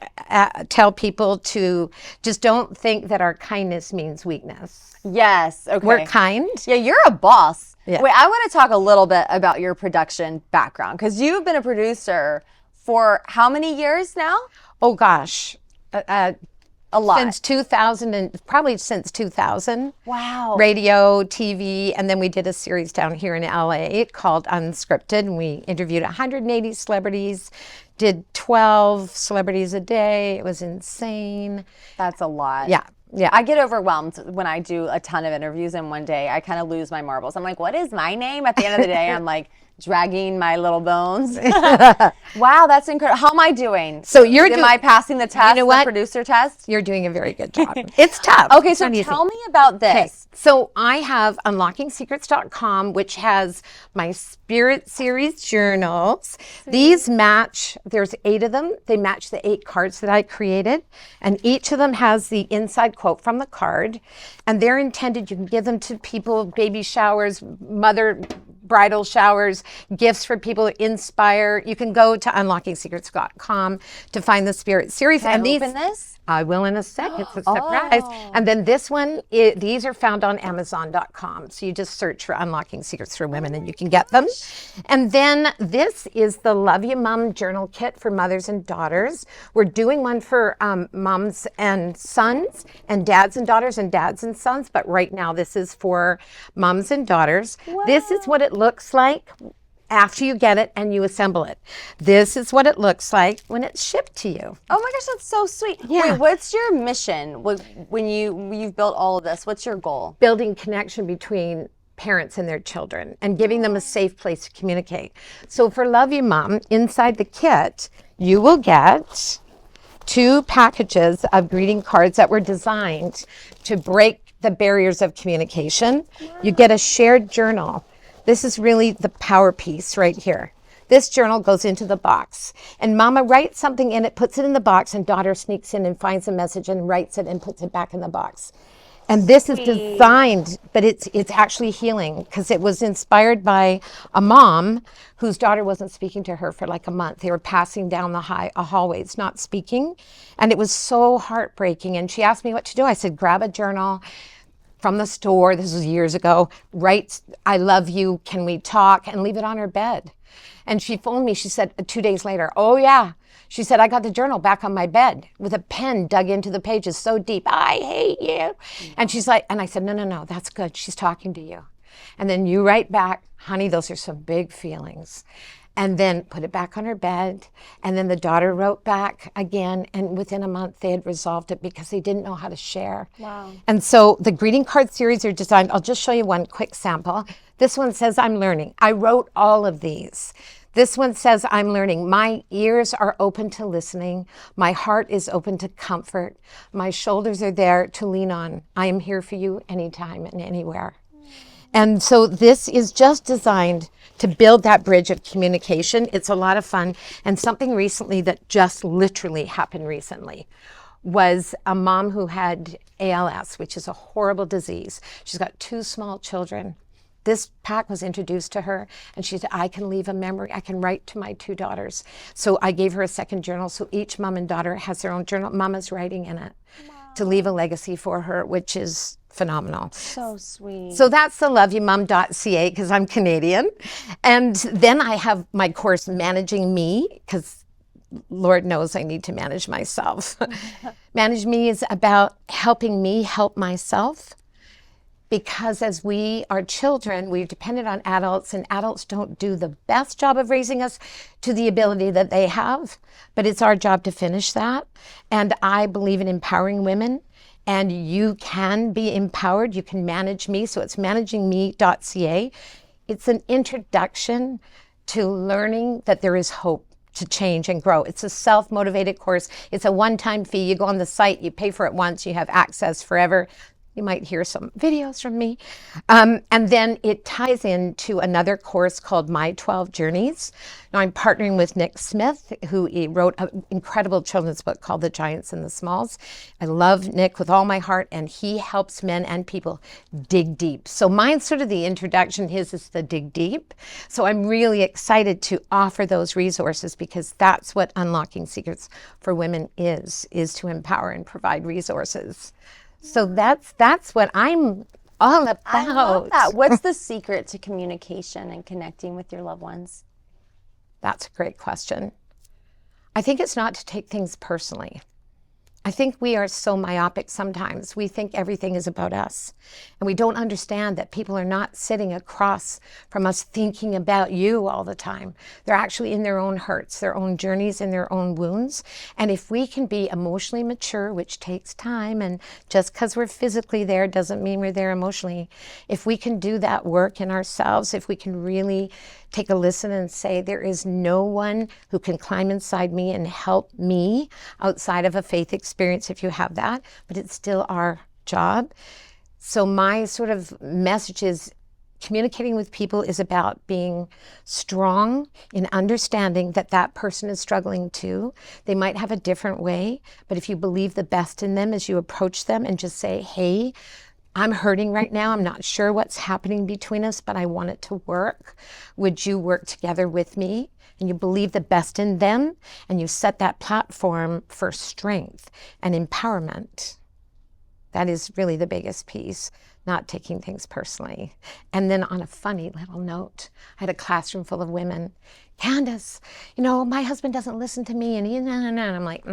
tell people to just don't think that our kindness means weakness. Yes. Okay. We're kind. Yeah, you're a boss. Yeah. Wait, I want to talk a little bit about your production background because you've been a producer for how many years now? Oh, gosh. A lot. Since 2000 and probably since 2000. Wow. Radio, TV, and then we did a series down here in LA called Unscripted, and we interviewed 180 celebrities, did 12 celebrities a day. It was insane. That's a lot. Yeah. Yeah. I get overwhelmed when I do a ton of interviews and one day I kind of lose my marbles. I'm like, what is my name? At the end of the day, I'm like dragging my little bones. Wow, that's incredible. How am I doing? So you're Am I passing the test, know the what? producer test? You're doing a very good job. It's tough. Okay, It's so not easy. tell me about Okay, this. so I have unlockingsecrets.com, which has my Spirit Series journals. These match, there's 8 of them. They match the 8 cards that I created. And each of them has the inside quote from the card. And they're intended, you can give them to people, baby showers, bridal showers, gifts for people to inspire. You can go to unlockingsecrets.com to find the Spirit Series. Can I open this? I will in a second. It's a surprise. And then this one, these are found on Amazon.com. So you just search for Unlocking Secrets for Women and you can get them. And then this is the Love You Mom Journal Kit for mothers and daughters. We're doing one for moms and sons and dads and daughters and dads and sons. But right now this is for moms and daughters. Wow. This is what it looks like after you get it and you assemble it. This is what it looks like when it's shipped to you. Oh my gosh, that's so sweet. Yeah. Wait, what's your mission when you've built all of this? What's your goal? Building connection between parents and their children and giving them a safe place to communicate. So for Love You Mom, inside the kit, you will get 2 packages of greeting cards that were designed to break the barriers of communication. You get a shared journal. This is really the power piece right here. This journal goes into the box and mama writes something in it, puts it in the box, and daughter sneaks in and finds a message and writes it and puts it back in the box. And this is designed, but it's actually healing because it was inspired by a mom whose daughter wasn't speaking to her for like a month. They were passing down the hallways, not speaking. And it was so heartbreaking. And she asked me what to do. I said, grab a journal from the store, this was years ago, write, I love you, can we talk, and leave it on her bed. And she phoned me, she said 2 days later, oh yeah. She said, I got the journal back on my bed with a pen dug into the pages so deep, I hate you. And she's like, and I said, no, that's good, she's talking to you. And then you write back, honey, those are some big feelings. And then put it back on her bed. And then the daughter wrote back again. And within a month, they had resolved it because they didn't know how to share. Wow. And so the greeting card series are designed, I'll just show you one quick sample. This one says, I'm learning. I wrote all of these. This one says, I'm learning. My ears are open to listening. My heart is open to comfort. My shoulders are there to lean on. I am here for you anytime and anywhere. And so this is just designed to build that bridge of communication. It's a lot of fun. And something recently that just literally happened recently was a mom who had ALS, which is a horrible disease. She's got 2 small children. This pack was introduced to her, and she said, I can leave a memory. I can write to my 2 daughters. So I gave her a second journal. So each mom and daughter has their own journal. Mama's writing in it to leave a legacy for her, which is phenomenal. So sweet. So that's the loveyoumom.ca, because I'm Canadian. And then I have my course, Managing Me, because Lord knows I need to manage myself. Manage Me is about helping me help myself, because as we are children, we're dependent on adults, and adults don't do the best job of raising us to the ability that they have, but it's our job to finish that. And I believe in empowering women, and you can be empowered. You can manage me. So it's managingme.ca. It's an introduction to learning that there is hope to change and grow. It's a self-motivated course. It's a one-time fee. You go on the site, you pay for it once, you have access forever. You might hear some videos from me. And then it ties into another course called My 12 Journeys. Now I'm partnering with Nick Smith, who wrote an incredible children's book called The Giants and the Smalls. I love Nick with all my heart, and he helps men and people dig deep. So mine's sort of the introduction, his is the dig deep. So I'm really excited to offer those resources, because that's what Unlocking Secrets for Women is to empower and provide resources. So that's what I'm all about. I love that. What's the secret to communication and connecting with your loved ones? That's a great question. I think it's not to take things personally. I think we are so myopic sometimes. We think everything is about us. And we don't understand that people are not sitting across from us thinking about you all the time. They're actually in their own hurts, their own journeys, and their own wounds. And if we can be emotionally mature, which takes time, and just because we're physically there doesn't mean we're there emotionally. If we can do that work in ourselves, if we can really take a listen and say, there is no one who can climb inside me and help me outside of a faith experience, if you have that, but it's still our job. So my sort of message is, communicating with people is about being strong in understanding that that person is struggling too. They might have a different way, but if you believe the best in them as you approach them and just say, hey, I'm hurting right now. I'm not sure what's happening between us, but I want it to work. Would you work together with me? And you believe the best in them, and you set that platform for strength and empowerment. That is really the biggest piece, not taking things personally. And then on a funny little note, I had a classroom full of women. Candace, you know, my husband doesn't listen to me, and he, and I'm like,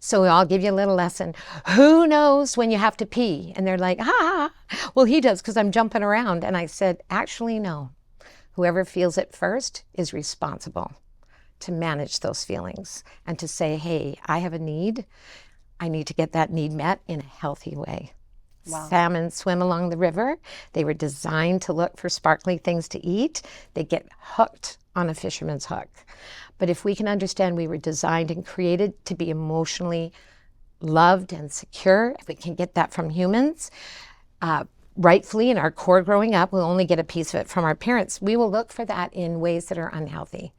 So I'll give you a little lesson. Who knows when you have to pee? And they're like, well, he does because I'm jumping around. And I said, actually, no. Whoever feels it first is responsible to manage those feelings and to say, hey, I have a need. I need to get that need met in a healthy way. Wow. Salmon swim along the river. They were designed to look for sparkly things to eat. They get hooked on a fisherman's hook. But if we can understand we were designed and created to be emotionally loved and secure, if we can get that from humans, rightfully in our core growing up, we'll only get a piece of it from our parents. We will look for that in ways that are unhealthy.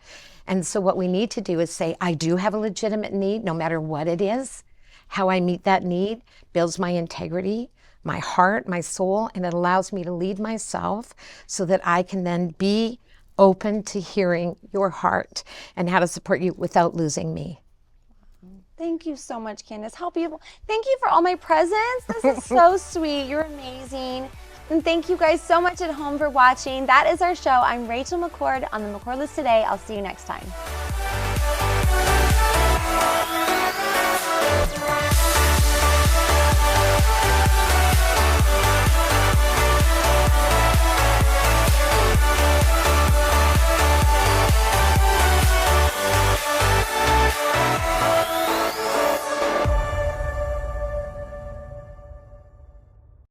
And so what we need to do is say, I do have a legitimate need, no matter what it is. How I meet that need builds my integrity, my heart, my soul, and it allows me to lead myself so that I can then be open to hearing your heart and how to support you without losing me. Thank you so much, Candace. How beautiful. Thank you for all my presents. This is so sweet. You're amazing. And thank you guys so much at home for watching. That is our show. I'm Rachel McCord on the McCord List today. I'll see you next time.